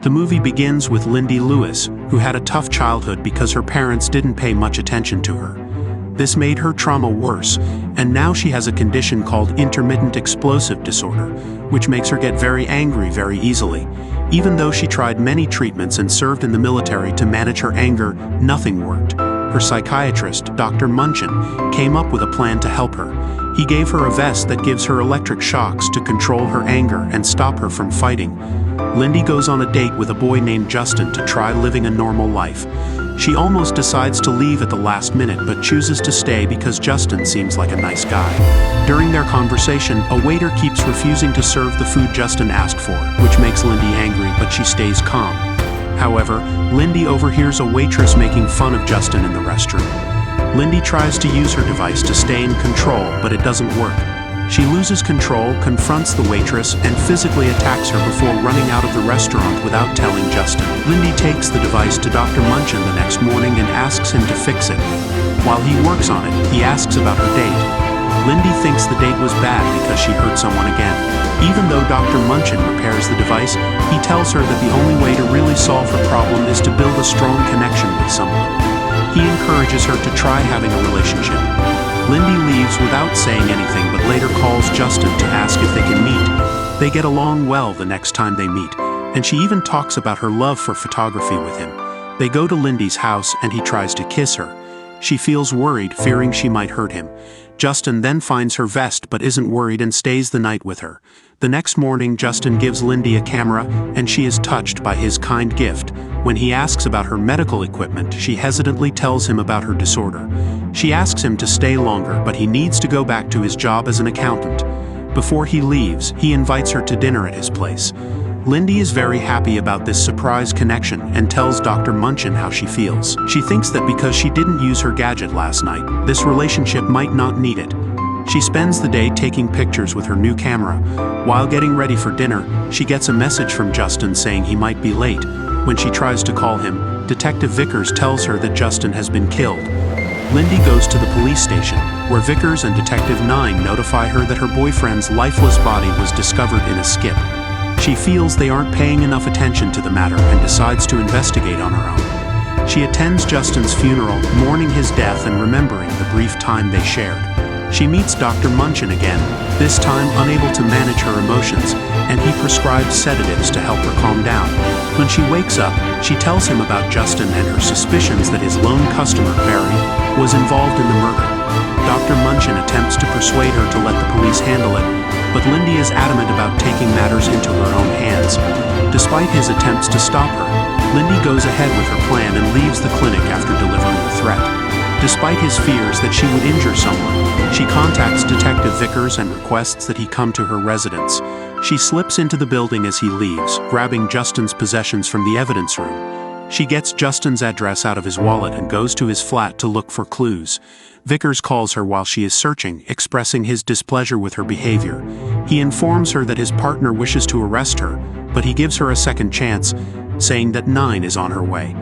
The movie begins with Lindy Lewis, who had a tough childhood because her parents didn't pay much attention to her. This made her trauma worse, and now she has a condition called intermittent explosive disorder, which makes her get very angry very easily. Even though she tried many treatments and served in the military to manage her anger, nothing worked. Her psychiatrist, Dr. Munchin, came up with a plan to help her. He gave her a vest that gives her electric shocks to control her anger and stop her from fighting. Lindy goes on a date with a boy named Justin to try living a normal life. She almost decides to leave at the last minute but chooses to stay because Justin seems like a nice guy. During their conversation, a waiter keeps refusing to serve the food Justin asked for, which makes Lindy angry, but she stays calm. However, Lindy overhears a waitress making fun of Justin in the restroom. Lindy tries to use her device to stay in control, but it doesn't work. She loses control, confronts the waitress, and physically attacks her before running out of the restaurant without telling Justin. Lindy takes the device to Dr. Munchin the next morning and asks him to fix it. While he works on it, he asks about her date. Lindy thinks the date was bad because she hurt someone again. Even though Dr. Munchin repairs the device, he tells her that the only way to really solve her problem is to build a strong connection with someone. He encourages her to try having a relationship. Lindy leaves without saying anything but later calls Justin to ask if they can meet. They get along well the next time they meet, and she even talks about her love for photography with him. They go to Lindy's house and he tries to kiss her. She feels worried, fearing she might hurt him. Justin then finds her vest but isn't worried and stays the night with her. The next morning, Justin gives Lindy a camera, and she is touched by his kind gift. When he asks about her medical equipment, she hesitantly tells him about her disorder. She asks him to stay longer, but he needs to go back to his job as an accountant. Before he leaves, he invites her to dinner at his place. Lindy is very happy about this surprise connection and tells Dr. Munchin how she feels. She thinks that because she didn't use her gadget last night, this relationship might not need it. She spends the day taking pictures with her new camera. While getting ready for dinner, she gets a message from Justin saying he might be late. When she tries to call him, Detective Vickers tells her that Justin has been killed. Lindy goes to the police station, where Vickers and Detective Nine notify her that her boyfriend's lifeless body was discovered in a skip. She feels they aren't paying enough attention to the matter and decides to investigate on her own. She attends Justin's funeral, mourning his death and remembering the brief time they shared. She meets Dr. Munchin again, this time unable to manage her emotions, and he prescribes sedatives to help her calm down. When she wakes up, she tells him about Justin and her suspicions that his lone customer, Barry, was involved in the murder. Dr. Munchin attempts to persuade her to let the police handle it, but Lindy is adamant about taking matters into her own hands. Despite his attempts to stop her, Lindy goes ahead with her plan and leaves the clinic after delivering the threat. Despite his fears that she would injure someone, she contacts Detective Vickers and requests that he come to her residence. She slips into the building as he leaves, grabbing Justin's possessions from the evidence room. She gets Justin's address out of his wallet and goes to his flat to look for clues. Vickers calls her while she is searching, expressing his displeasure with her behavior. He informs her that his partner wishes to arrest her, but he gives her a second chance, saying that Nine is on her way.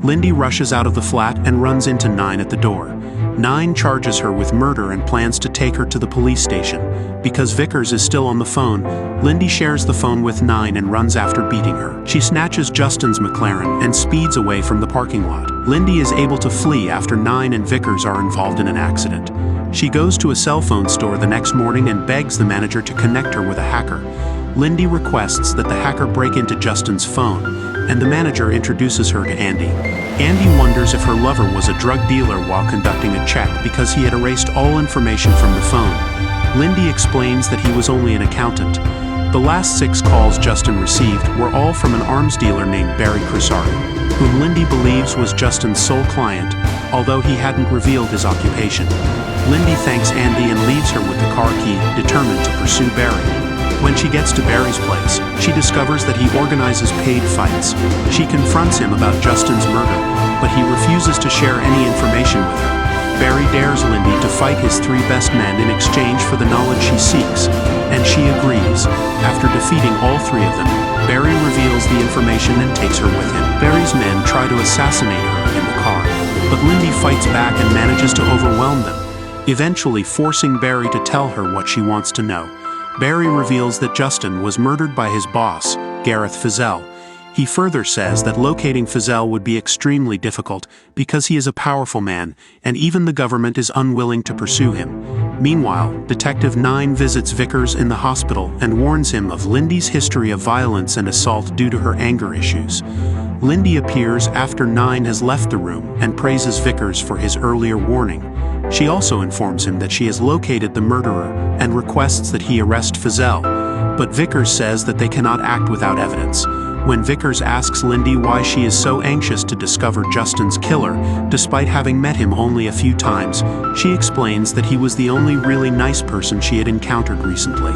Lindy rushes out of the flat and runs into Nine at the door. Nine charges her with murder and plans to take her to the police station. Because Vickers is still on the phone, Lindy shares the phone with Nine and runs after beating her. She snatches Justin's McLaren and speeds away from the parking lot. Lindy is able to flee after Nine and Vickers are involved in an accident. She goes to a cell phone store the next morning and begs the manager to connect her with a hacker. Lindy requests that the hacker break into Justin's phone, and the manager introduces her to Andy. Andy wonders if her lover was a drug dealer while conducting a check because he had erased all information from the phone. Lindy explains that he was only an accountant. The last 6 calls Justin received were all from an arms dealer named Barry Crusari, whom Lindy believes was Justin's sole client, although he hadn't revealed his occupation. Lindy thanks Andy and leaves her with the car key, determined to pursue Barry. When she gets to Barry's place, she discovers that he organizes paid fights. She confronts him about Justin's murder, but he refuses to share any information with her. Barry dares Lindy to fight his 3 best men in exchange for the knowledge she seeks, and she agrees. After defeating all 3 of them, Barry reveals the information and takes her with him. Barry's men try to assassinate her in the car, but Lindy fights back and manages to overwhelm them, eventually forcing Barry to tell her what she wants to know. Barry reveals that Justin was murdered by his boss, Gareth Fizell. He further says that locating Feazell would be extremely difficult because he is a powerful man, and even the government is unwilling to pursue him. Meanwhile, Detective Nine visits Vickers in the hospital and warns him of Lindy's history of violence and assault due to her anger issues. Lindy appears after Nine has left the room and praises Vickers for his earlier warning. She also informs him that she has located the murderer and requests that he arrest Feazell, but Vickers says that they cannot act without evidence. When Vickers asks Lindy why she is so anxious to discover Justin's killer, despite having met him only a few times, she explains that he was the only really nice person she had encountered recently.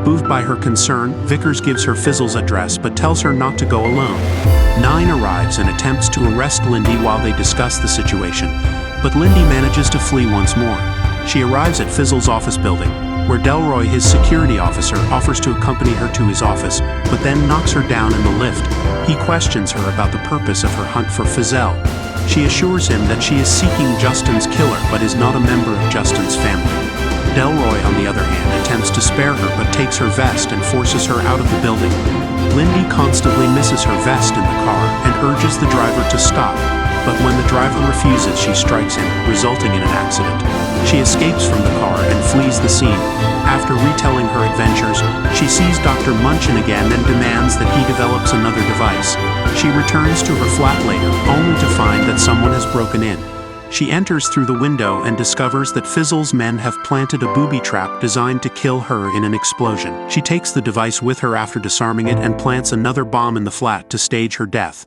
Moved by her concern, Vickers gives her Feazell's address but tells her not to go alone. Nine arrives and attempts to arrest Lindy while they discuss the situation, but Lindy manages to flee once more. She arrives at Feazell's office building, where Delroy, his security officer, offers to accompany her to his office, but then knocks her down in the lift. He questions her about the purpose of her hunt for Feazell. She assures him that she is seeking Justin's killer but is not a member of Justin's family. Delroy, on the other hand, attempts to spare her but takes her vest and forces her out of the building. Lindy constantly misses her vest in the car and urges the driver to stop, but when the driver refuses, she strikes him, resulting in an accident. She escapes from the car and flees the scene. After retelling her adventures, she sees Dr. Munchin again and demands that he develops another device. She returns to her flat later, only to find that someone has broken in. She enters through the window and discovers that Feazell's men have planted a booby trap designed to kill her in an explosion. She takes the device with her after disarming it and plants another bomb in the flat to stage her death.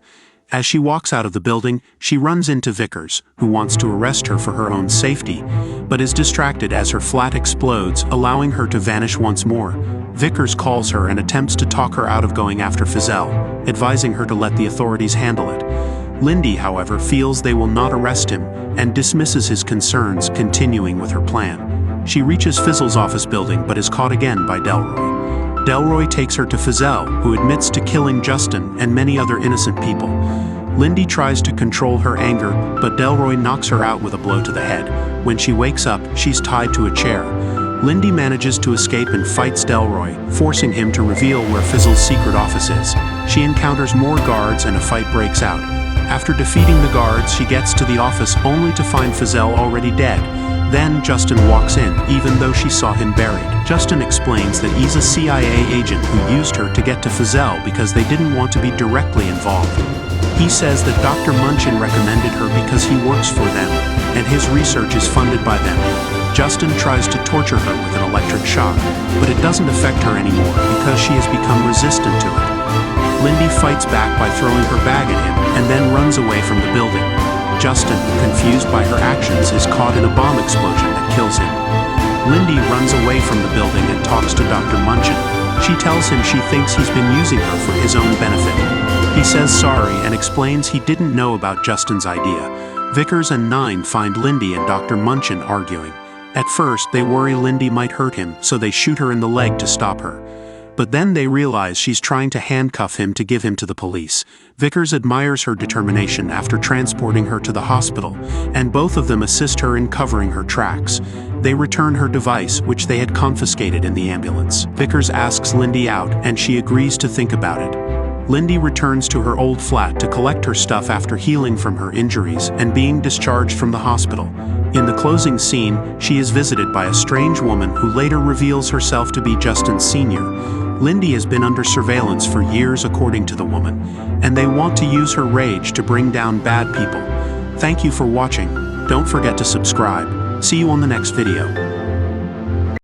As she walks out of the building, she runs into Vickers, who wants to arrest her for her own safety, but is distracted as her flat explodes, allowing her to vanish once more. Vickers calls her and attempts to talk her out of going after Feazell, advising her to let the authorities handle it. Lindy, however, feels they will not arrest him and dismisses his concerns, continuing with her plan. She reaches Feazell's office building but is caught again by Delroy. Delroy takes her to Feazell, who admits to killing Justin and many other innocent people. Lindy tries to control her anger, but Delroy knocks her out with a blow to the head. When she wakes up, she's tied to a chair. Lindy manages to escape and fights Delroy, forcing him to reveal where Feazell's secret office is. She encounters more guards and a fight breaks out. After defeating the guards, she gets to the office only to find Feazell already dead. Then Justin walks in, even though she saw him buried. Justin explains that he's a CIA agent who used her to get to Feazell because they didn't want to be directly involved. He says that Dr. Munchin recommended her because he works for them, and his research is funded by them. Justin tries to torture her with an electric shock, but it doesn't affect her anymore because she has become resistant to it. Lindy fights back by throwing her bag at him and then runs away from the building. Justin, confused by her actions, is caught in a bomb explosion that kills him. Lindy runs away from the building and talks to Dr. Munchin. She tells him she thinks he's been using her for his own benefit. He says sorry and explains he didn't know about Justin's idea. Vickers and Nine find Lindy and Dr. Munchin arguing. At first, they worry Lindy might hurt him, so they shoot her in the leg to stop her. But then they realize she's trying to handcuff him to give him to the police. Vickers admires her determination after transporting her to the hospital, and both of them assist her in covering her tracks. They return her device, which they had confiscated in the ambulance. Vickers asks Lindy out, and she agrees to think about it. Lindy returns to her old flat to collect her stuff after healing from her injuries and being discharged from the hospital. In the closing scene, she is visited by a strange woman who later reveals herself to be Justin Sr. Lindy has been under surveillance for years, according to the woman, and they want to use her rage to bring down bad people. Thank you for watching. Don't forget to subscribe. See you on the next video.